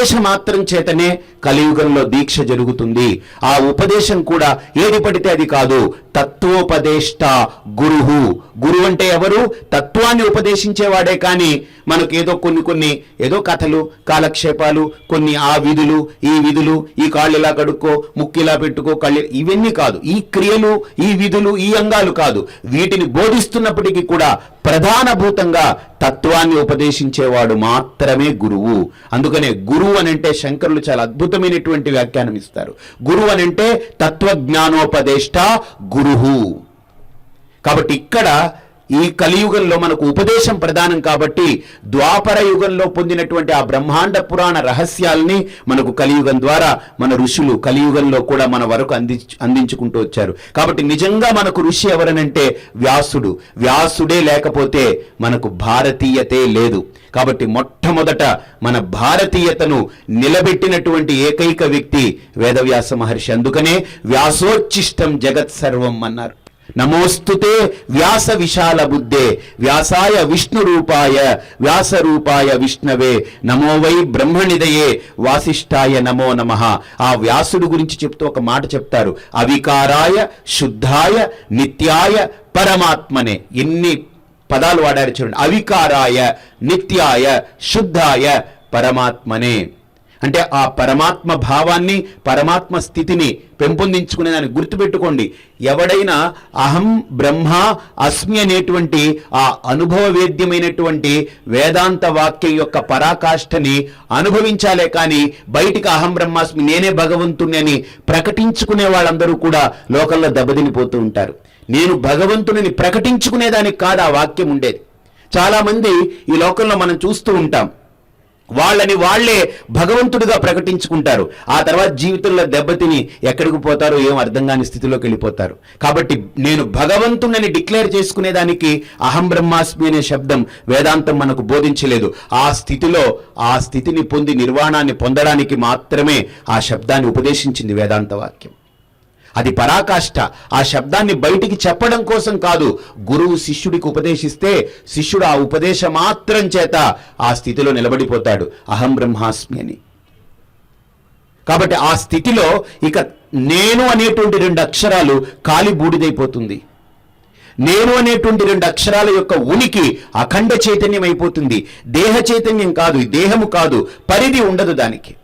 ఉపదేశ మాత్రం చేతనే కలియుగంలో దీక్ష జరుగుతుంది. ఆ ఉపదేశం కూడా ఏది పడితే అది కాదు. తత్వోపదేష్ట గురువు. గురువు అంటే ఎవరు? తత్వాన్ని ఉపదేశించేవాడే. కానీ మనకు కొన్ని ఏదో కథలు, కాలక్షేపాలు, కొన్ని ఆ విధులు, ఈ విధులు, ఈ కాళ్ళు ఇలా కడుక్కో, ముక్కు ఇలా పెట్టుకో, కళ్ళు, ఇవన్నీ కాదు. ఈ క్రియలు, ఈ విధులు, ఈ అంగాలు కాదు. వీటిని బోధిస్తున్నప్పటికీ కూడా ప్రధానభూతంగా తత్వాన్ని ఉపదేశించేవాడు మాత్రమే గురువు. అందుకనే గురువు అనంటే శంకరులు చాలా అద్భుతమైనటువంటి వ్యాఖ్యానం ఇస్తారు. గురువు అనంటే తత్వజ్ఞానోపదేష్ట గురువు. కాబట్టి ఇక్కడ ఈ కలియుగంలో మనకు ఉపదేశం ప్రధానం. కాబట్టి ద్వాపర యుగంలో పొందినటువంటి ఆ బ్రహ్మాండ పురాణ రహస్యాల్ని మనకు కలియుగం ద్వారా మన ఋషులు కలియుగంలో కూడా మన వరకు అందించుకుంటూ వచ్చారు. కాబట్టి నిజంగా మనకు ఋషి ఎవరనంటే వ్యాసుడు. వ్యాసుడే లేకపోతే మనకు భారతీయతే లేదు. కాబట్టి మొట్టమొదట మన భారతీయతను నిలబెట్టినటువంటి ఏకైక వ్యక్తి వేదవ్యాస మహర్షి. అందుకనే వ్యాసోచ్చిష్టం జగత్ సర్వం అన్నారు. నమోస్తుతే వ్యాస విశాల బుద్ధే వ్యాసాయ విష్ణు రూపాయ వ్యాస రూపాయ విష్ణవే నమో వై బ్రహ్మనిదయే వాసిష్ఠాయ నమో నమః. ఆ వ్యాసుడు గురించి చెప్తూ ఒక మాట చెప్తారు. అవికారాయ శుద్ధాయ నిత్యాయ పరమాత్మనే. ఎన్ని పదాలు వాడారు చూడండి. అవికారాయ నిత్యాయ శుద్ధాయ పరమాత్మనే అంటే ఆ పరమాత్మ భావాన్ని, పరమాత్మ స్థితిని పెంపొందించుకునేదాన్ని గుర్తుపెట్టుకోండి. ఎవడైనా అహం బ్రహ్మ అస్మి అనేటువంటి ఆ అనుభవవేద్యమైనటువంటి వేదాంత వాక్యం యొక్క పరాకాష్ఠని అనుభవించాలే కానీ బయటికి అహం బ్రహ్మాస్మి నేనే భగవంతుని అని ప్రకటించుకునే వాళ్ళందరూ కూడా లోకంలో దెబ్బతినిపోతూ ఉంటారు. నేను భగవంతుని ప్రకటించుకునేదానికి కాదు ఆ వాక్యం ఉండేది. చాలామంది ఈ లోకంలో మనం చూస్తూ ఉంటాం. వాళ్ళని వాళ్లే భగవంతుడిగా ప్రకటించుకుంటారు. ఆ తర్వాత జీవితంలో దెబ్బతిని ఎక్కడికి పోతారో ఏం అర్థం కాని స్థితిలోకి వెళ్ళిపోతారు. కాబట్టి నేను భగవంతుడిని డిక్లేర్ చేసుకునేదానికి అహం బ్రహ్మాస్మి అనే శబ్దం వేదాంతం మనకు బోధించలేదు. ఆ స్థితిని పొంది నిర్వాణాన్ని పొందడానికి మాత్రమే ఆ శబ్దాన్ని ఉపదేశించింది వేదాంత వాక్యం. అది పరాకాష్ఠ. ఆ శబ్దాన్ని బయటికి చెప్పడం కోసం కాదు. గురువు శిష్యుడికి ఉపదేశిస్తే శిష్యుడు ఆ ఉపదేశ మాత్రం చేత ఆ స్థితిలో నిలబడిపోతాడు అహం బ్రహ్మాస్మి అని. కాబట్టి ఆ స్థితిలో ఇక నేను అనేటువంటి 2 అక్షరాలు కాలి బూడిదైపోతుంది. నేను అనేటువంటి 2 అక్షరాల యొక్క ఉనికి అఖండ చైతన్యం అయిపోతుంది. దేహ చైతన్యం కాదు, దేహము కాదు, పరిధి ఉండదు దానికి.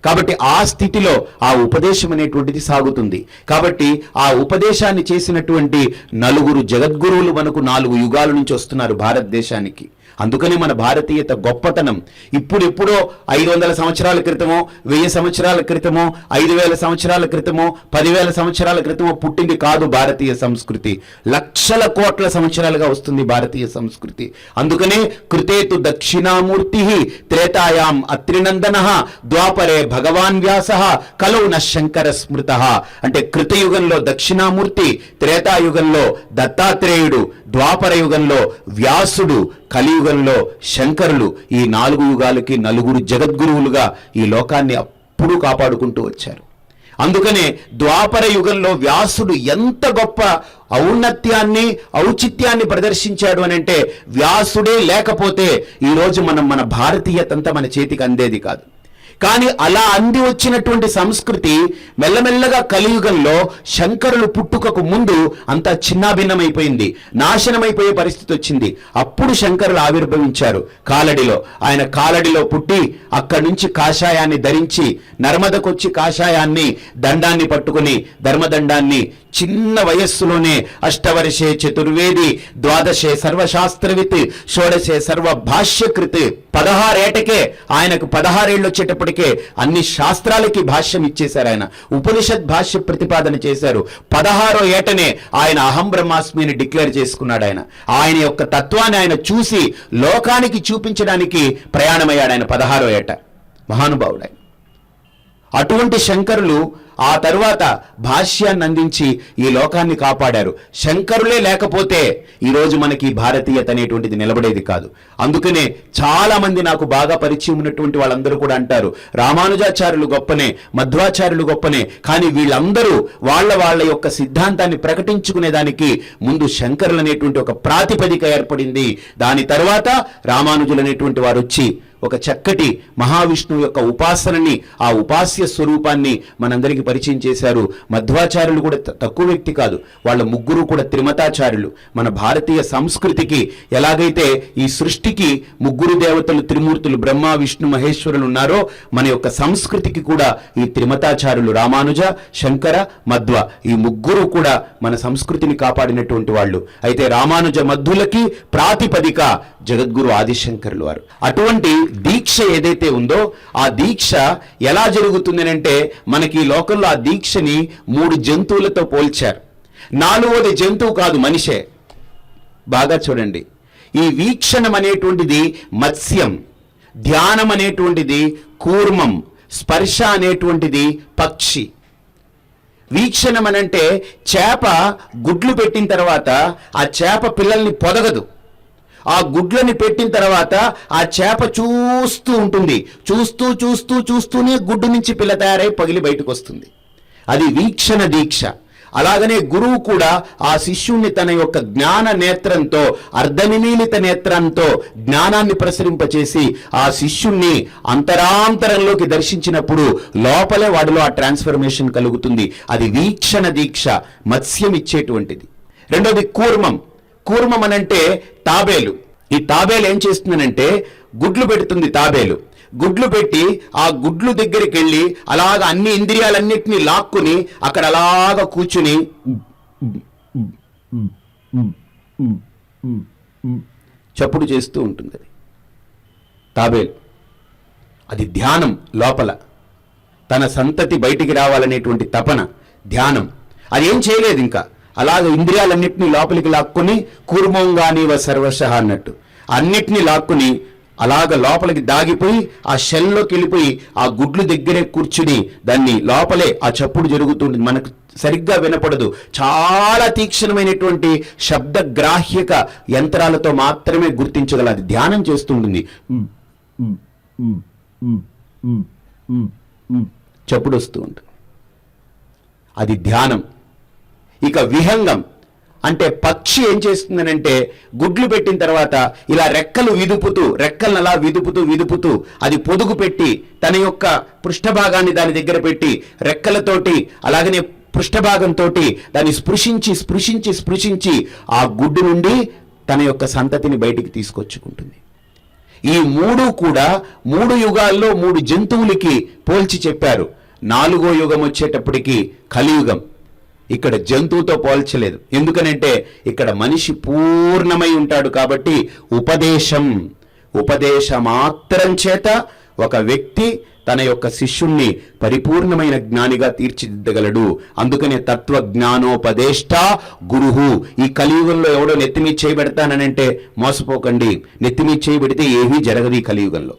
కాబట్టి ఆ స్థితిలో ఆ ఉపదేశం అనేటువంటిది సాగుతుంది. కాబట్టి ఆ ఉపదేశాన్ని చేసినటువంటి 4 జగద్గురువులు మనకు 4 యుగాల నుంచి వస్తున్నారు భారతదేశానికి. అందుకని మన భారతీయత గొప్పతనం ఇప్పుడెప్పుడో 500 సంవత్సరాల క్రితమో, 1000 సంవత్సరాల క్రితమో, 5000 సంవత్సరాల క్రితమో, 10,000 సంవత్సరాల క్రితమో పుట్టింది కాదు భారతీయ సంస్కృతి. లక్షల కోట్ల సంవత్సరాలుగా వస్తుంది భారతీయ సంస్కృతి. అందుకనే కృతేతు దక్షిణామూర్తి త్రేతాయాం అత్రినందనః ద్వాపరే భగవాన్ వ్యాసః కలౌ న శంకర స్మృతః. అంటే కృతయుగంలో దక్షిణామూర్తి, త్రేతాయుగంలో దత్తాత్రేయుడు, ద్వాపర యుగంలో వ్యాసుడు, కలియుగంలో శంకరులు. ఈ 4 యుగాలకి 4 జగద్గురువులుగా ఈ లోకాన్ని అప్పుడు కాపాడుకుంటూ వచ్చారు. అందుకనే ద్వాపర యుగంలో వ్యాసుడు ఎంత గొప్ప ఔన్నత్యాన్ని, ఔచిత్యాన్ని ప్రదర్శించాడు అని అంటే వ్యాసుడే లేకపోతే ఈరోజు మన భారతీయతంతా మన చేతికి అందేది కాదు. కానీ అలా అంది వచ్చినటువంటి సంస్కృతి మెల్లమెల్లగా కలియుగంలో శంకరులు పుట్టుకకు ముందు అంతా చిన్నాభిన్నమైపోయింది, నాశనమైపోయే పరిస్థితి వచ్చింది. అప్పుడు శంకరులు ఆవిర్భవించారు కాలడిలో. ఆయన కాలడిలో పుట్టి అక్కడి నుంచి కాషాయాన్ని ధరించి నర్మదకొచ్చి కాషాయాన్ని, దండాన్ని పట్టుకుని ధర్మదండాన్ని చిన్న వయస్సులోనే అష్టవర్షే చతుర్వేది ద్వాదశే సర్వశాస్త్రవిత్ షోడశే సర్వ భాష్యకృత్ 16 ఏటకే ఆయనకు 16 ఏళ్ళు వచ్చేటప్పటికే అన్ని శాస్త్రాలకి భాష్యం ఇచ్చేశారు. ఆయన ఉపనిషత్ భాష్య ప్రతిపాదన చేశారు. 16వ ఏటనే ఆయన అహం బ్రహ్మాస్మిని డిక్లేర్ చేసుకున్నాడు. ఆయన యొక్క తత్వాన్ని ఆయన చూసి లోకానికి చూపించడానికి ప్రయాణమయ్యాడు ఆయన 16వ ఏట. మహానుభావుడు ఆయన. అటువంటి శంకరులు ఆ తరువాత భాష్యాన్ని అందించి ఈ లోకాన్ని కాపాడారు. శంకరులే లేకపోతే ఈరోజు మనకి భారతీయత అనేటువంటిది నిలబడేది కాదు. అందుకనే చాలా మంది నాకు బాగా పరిచయం ఉన్నటువంటి వాళ్ళందరూ కూడా అంటారు రామానుజాచార్యులు గొప్పనే, మధ్వాచార్యులు గొప్పనే, కానీ వీళ్ళందరూ వాళ్ళ యొక్క సిద్ధాంతాన్ని ప్రకటించుకునేదానికి ముందు శంకరులు అనేటువంటి ఒక ప్రాతిపదిక ఏర్పడింది. దాని తర్వాత రామానుజులు అనేటువంటి వారు వచ్చి ఒక చక్కటి మహావిష్ణువు యొక్క ఉపాసనని, ఆ ఉపాస్య స్వరూపాన్ని మనందరికీ పరిచయం చేశారు. మధ్వాచార్యులు కూడా తక్కువ వ్యక్తి కాదు, వాళ్ళ ముగ్గురు కూడా త్రిమతాచార్యులు. మన భారతీయ సంస్కృతికి ఎలాగైతే ఈ సృష్టికి ముగ్గురు దేవతలు త్రిమూర్తులు బ్రహ్మ విష్ణు మహేశ్వరులు ఉన్నారో, మన యొక్క సంస్కృతికి కూడా ఈ త్రిమతాచార్యులు రామానుజ, శంకర, మధ్వ ఈ ముగ్గురు కూడా మన సంస్కృతిని కాపాడినటువంటి వాళ్ళు. అయితే రామానుజ మధ్వులకి ప్రాతిపదిక జగద్గురు ఆదిశంకరులు వారు. అటువంటి దీక్ష ఏదైతే ఉందో ఆ దీక్ష ఎలా జరుగుతుంది అంటే, మనకి ఈ లోకంలో ఆ దీక్షని 3 జంతువులతో పోల్చారు. 4వది జంతువు కాదు, మనిషే. బాగా చూడండి, ఈ వీక్షణం అనేటువంటిది మత్స్యం, ధ్యానం అనేటువంటిది కూర్మం, స్పర్శ అనేటువంటిది పక్షి. వీక్షణం అనంటే చేప గుడ్లు పెట్టిన తర్వాత ఆ చేప పిల్లల్ని పొదగదు. ఆ గుడ్లని పెట్టిన తర్వాత ఆ చేప చూస్తూ ఉంటుంది. చూస్తూనే గుడ్డు నుంచి పిల్ల తయారై పగిలి బయటకు వస్తుంది. అది వీక్షణ దీక్ష. అలాగనే గురువు కూడా ఆ శిష్యుణ్ణి తన యొక్క జ్ఞాన నేత్రంతో, అర్ధనిమీలిత నేత్రంతో జ్ఞానాన్ని ప్రసరింపచేసి ఆ శిష్యుణ్ణి అంతరాంతరంలోకి దర్శించినప్పుడు లోపలే వాడిలో ఆ ట్రాన్స్ఫర్మేషన్ కలుగుతుంది. అది వీక్షణ దీక్ష, మత్స్యం ఇచ్చేటువంటిది. రెండోది కూర్మం. కూర్మం అనంటే తాబేలు. ఈ తాబేలు ఏం చేస్తుందనంటే గుడ్లు పెడుతుంది. తాబేలు గుడ్లు పెట్టి ఆ గుడ్లు దగ్గరికి వెళ్ళి అలాగ అన్ని ఇంద్రియాలన్నిటినీ లాక్కుని అక్కడ అలాగ కూర్చుని చప్పుడు చేస్తూ ఉంటుంది. అది తాబేలు. అది ధ్యానం. లోపల తన సంతతి బయటికి రావాలనేటువంటి తపన, ధ్యానం. అది ఏం చేయలేదు ఇంకా, అలాగ ఇంద్రియాలన్నింటినీ లోపలికి లాక్కుని కూర్మంగానివ సర్వశ అన్నట్టు అన్నిటినీ లాక్కుని అలాగ లోపలికి దాగిపోయి ఆ షెల్లోకి వెళ్ళిపోయి ఆ గుడ్లు దగ్గరే కూర్చుని దాన్ని లోపలే ఆ చప్పుడు జరుగుతుంది. మనకు సరిగ్గా వినపడదు. చాలా తీక్షణమైనటువంటి శబ్దగ్రాహ్యక యంత్రాలతో మాత్రమే గుర్తించగల అది ధ్యానం చేస్తుంటుంది. చప్పుడు వస్తూ ఉంటుంది. అది ధ్యానం. ఇక విహంగం అంటే పక్షి ఏం చేస్తుందనంటే గుడ్లు పెట్టిన తర్వాత ఇలా రెక్కలను అలా విదుపుతూ అది పొదుగు పెట్టి తన యొక్క పృష్ఠభాగాన్ని దాని దగ్గర పెట్టి రెక్కలతోటి అలాగనే పృష్ఠభాగంతో దాన్ని స్పృశించి ఆ గుడ్డు నుండి తన యొక్క సంతతిని బయటికి తీసుకొచ్చుకుంటుంది. ఈ 3 కూడా 3 యుగాల్లో 3 జంతువులకి పోల్చి చెప్పారు. 4వ యుగం వచ్చేటప్పటికి కలియుగం. ఇక్కడ జంతువుతో పోల్చలేదు. ఎందుకనంటే ఇక్కడ మనిషి పూర్ణమై ఉంటాడు కాబట్టి ఉపదేశ మాత్రం చేత ఒక వ్యక్తి తన యొక్క శిష్యుణ్ణి పరిపూర్ణమైన జ్ఞానిగా తీర్చిదిద్దగలడు. అందుకనే తత్వజ్ఞానోపదేష్ట గురుహు. ఈ కలియుగంలో ఎవడో నెత్తిమీ చేయబెడతానంటే మోసపోకండి. నెత్తిమీ చేయబెడితే ఏమీ జరగదు ఈ కలియుగంలో.